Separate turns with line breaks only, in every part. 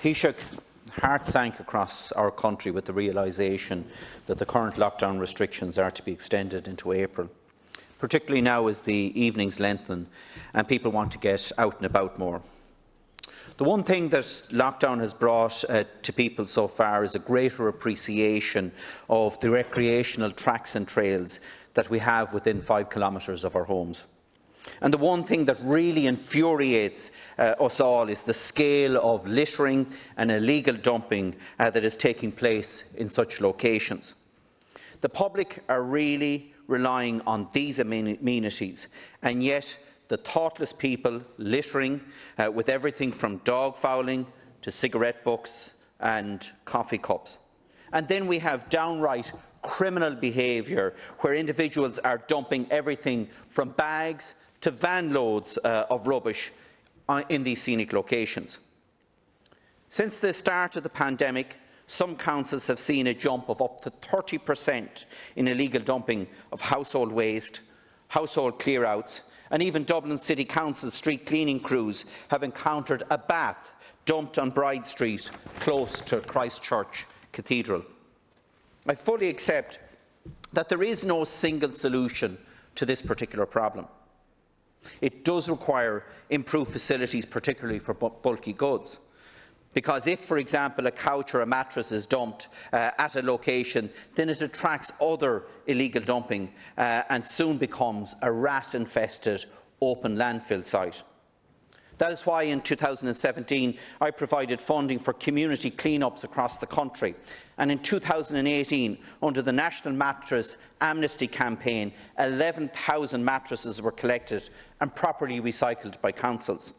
Taoiseach, heart sank across our country with the realisation that the current lockdown restrictions are to be extended into April, particularly now as the evenings lengthen and people want to get out and about more. The one thing that lockdown has brought to people so far is a greater appreciation of the recreational tracks and trails that we have within 5 kilometres of our homes. And the one thing that really infuriates us all is the scale of littering and illegal dumping that is taking place in such locations. The public are really relying on these amenities, and yet the thoughtless people littering with everything from dog fouling to cigarette butts and coffee cups. And then we have downright criminal behaviour where individuals are dumping everything from bags to van loads of rubbish in these scenic locations. Since the start of the pandemic, some councils have seen a jump of up to 30% in illegal dumping of household waste, household clear-outs, and even Dublin City Council street cleaning crews have encountered a bath dumped on Bride Street, close to Christchurch Cathedral. I fully accept that there is no single solution to this particular problem. It does require improved facilities, particularly for bulky goods. Because if, for example, a couch or a mattress is dumped at a location, then it attracts other illegal dumping and soon becomes a rat-infested open landfill site. That is why in 2017 I provided funding for community clean-ups across the country, and in 2018, under the National Mattress Amnesty campaign, 11,000 mattresses were collected and properly recycled by councils.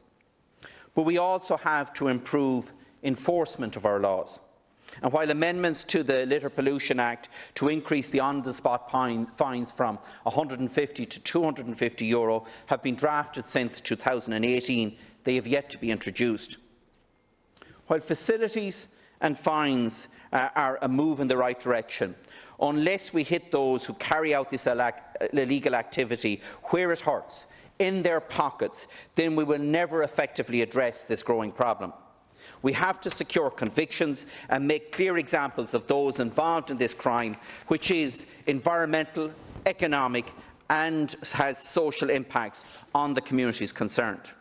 But we also have to improve enforcement of our laws. And while amendments to the Litter Pollution Act to increase the on-the-spot fines from €150 to €250 have been drafted since 2018, they have yet to be introduced. While facilities and fines are a move in the right direction, unless we hit those who carry out this illegal activity where it hurts, in their pockets, then we will never effectively address this growing problem. We have to secure convictions and make clear examples of those involved in this crime, which is environmental, economic and has social impacts on the communities concerned.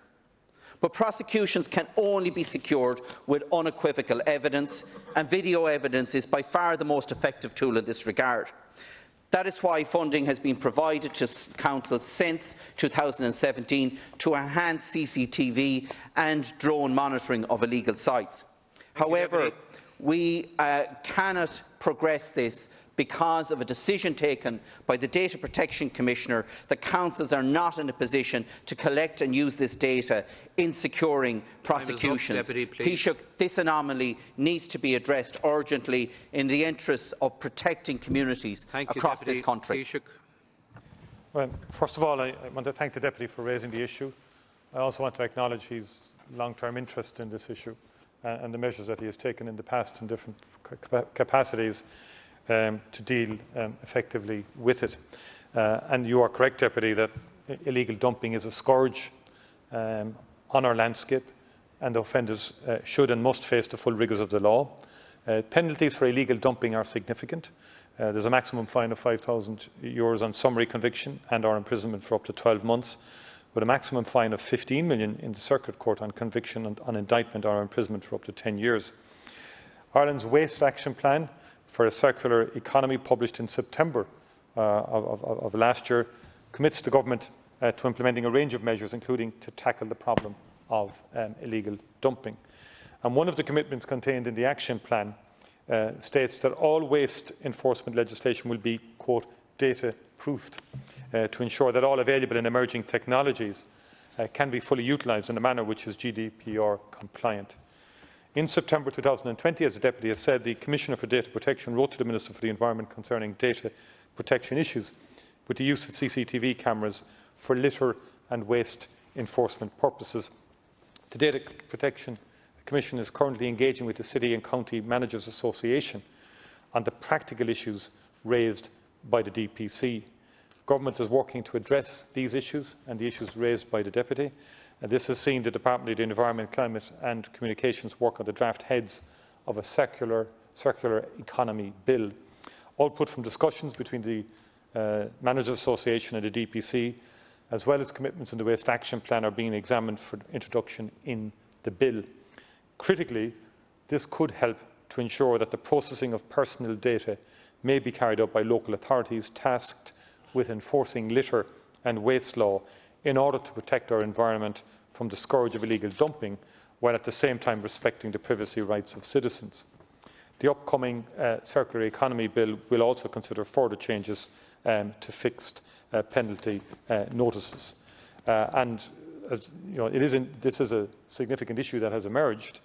But prosecutions can only be secured with unequivocal evidence, and video evidence is by far the most effective tool in this regard. That is why funding has been provided to councils since 2017 to enhance CCTV and drone monitoring of illegal sites. However, we cannot progress this because of a decision taken by the Data Protection Commissioner that councils are not in a position to collect and use this data in securing prosecutions. Taoiseach, this anomaly needs to be addressed urgently in the interests of protecting communities across this country.
Taoiseach.
Well, first of all, I want to thank the Deputy for raising the issue. I also want to acknowledge his long-term interest in this issue and the measures that he has taken in the past in different capacities to deal effectively with it. And you are correct, Deputy, that illegal dumping is a scourge on our landscape, and offenders should and must face the full rigours of the law. Penalties for illegal dumping are significant. There's a maximum fine of €5,000 on summary conviction and/or imprisonment for up to 12 months, with a maximum fine of €15 million in the Circuit Court on conviction and on indictment or imprisonment for up to 10 years. Ireland's Waste Action Plan for a Circular Economy, published in September of last year, commits the Government to implementing a range of measures, including to tackle the problem of illegal dumping. And one of the commitments contained in the Action Plan states that all waste enforcement legislation will be, quote, data-proofed to ensure that all available and emerging technologies can be fully utilised in a manner which is GDPR compliant. In September 2020, as the Deputy has said, the Commissioner for Data Protection wrote to the Minister for the Environment concerning data protection issues with the use of CCTV cameras for litter and waste enforcement purposes. The Data Protection Commission is currently engaging with the City and County Managers Association on the practical issues raised by the DPC. Government is working to address these issues and the issues raised by the Deputy, This has seen the Department of the Environment, Climate and Communications work on the draft heads of a circular economy bill. Output from discussions between the Managers Association and the DPC, as well as commitments in the Waste Action Plan, are being examined for introduction in the bill. Critically, this could help to ensure that the processing of personal data may be carried out by local authorities tasked with enforcing litter and waste law in order to protect our environment from the scourge of illegal dumping, while at the same time respecting the privacy rights of citizens. The upcoming Circular Economy Bill will also consider further changes to fixed penalty notices. And as you know, this is a significant issue that has emerged.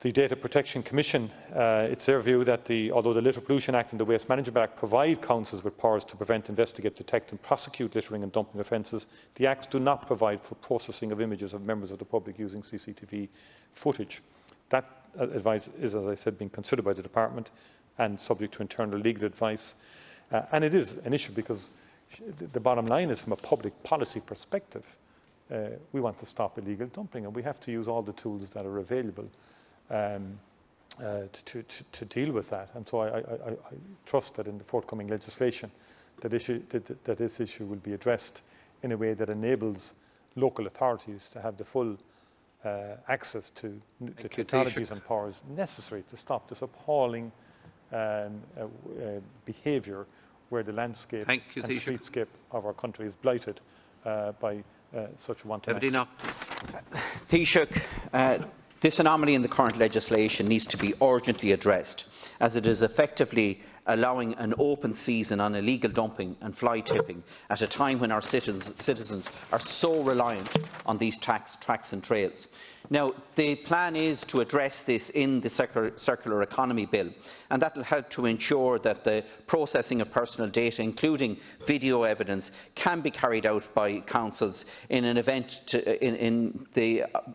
The Data Protection Commission, it's their view that although the Litter Pollution Act and the Waste Management Act provide councils with powers to prevent, investigate, detect and prosecute littering and dumping offences, the acts do not provide for processing of images of members of the public using CCTV footage. That advice is, as I said, being considered by the Department and subject to internal legal advice. And it is an issue because the bottom line is, from a public policy perspective, we want to stop illegal dumping, and we have to use all the tools that are available to deal with that. And so I trust that in the forthcoming legislation that this issue will be addressed in a way that enables local authorities to have the full access to the technologies and powers necessary to stop this appalling behaviour where the landscape and streetscape of our country is blighted by such wanton acts.
Taoiseach, this anomaly in the current legislation needs to be urgently addressed, as it is effectively allowing an open season on illegal dumping and fly tipping at a time when our citizens are so reliant on these tracks and trails. Now, the plan is to address this in the Circular Economy Bill, and that will help to ensure that the processing of personal data, including video evidence, can be carried out by councils in an event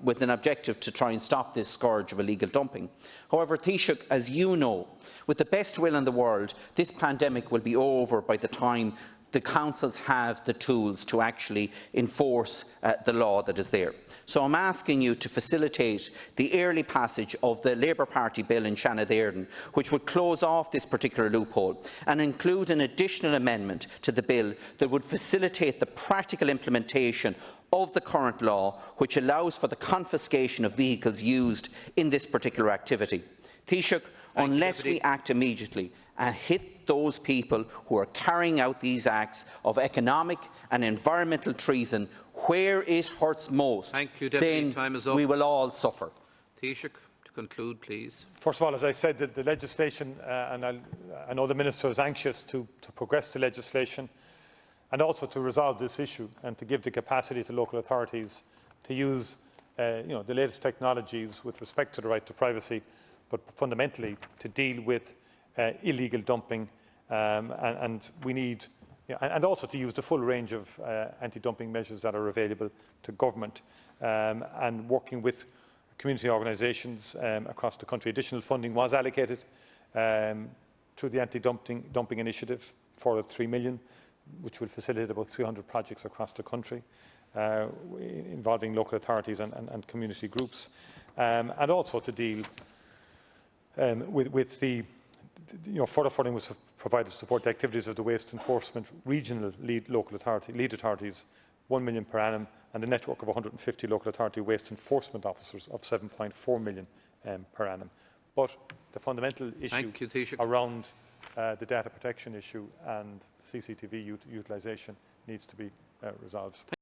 with an objective to try and stop this scourge of illegal dumping. However, Taoiseach, as you know, with the best will in the world, this pandemic will be over by the time the councils have the tools to actually enforce the law that is there. So I'm asking you to facilitate the early passage of the Labour Party bill in Shannon Éirinn, which would close off this particular loophole and include an additional amendment to the bill that would facilitate the practical implementation of the current law, which allows for the confiscation of vehicles used in this particular activity. Taoiseach, unless we act immediately and hit those people who are carrying out these acts of economic and environmental treason where it hurts most, then we will all suffer.
Taoiseach, to conclude, please.
First of all, as I said, the legislation, and I know the Minister is anxious to progress the legislation and also to resolve this issue and to give the capacity to local authorities to use the latest technologies with respect to the right to privacy, but fundamentally to deal with illegal dumping, and we need, and also to use the full range of anti-dumping measures that are available to government, and working with community organisations across the country. Additional funding was allocated through the anti-dumping initiative for 3 million, which will facilitate about 300 projects across the country involving local authorities and community groups, and also to deal with the further funding was provided to support the activities of the waste enforcement regional lead authorities, 1 million per annum, and a network of 150 local authority waste enforcement officers of 7.4 million per annum. But the fundamental issue around the data protection issue and CCTV utilisation needs to be resolved.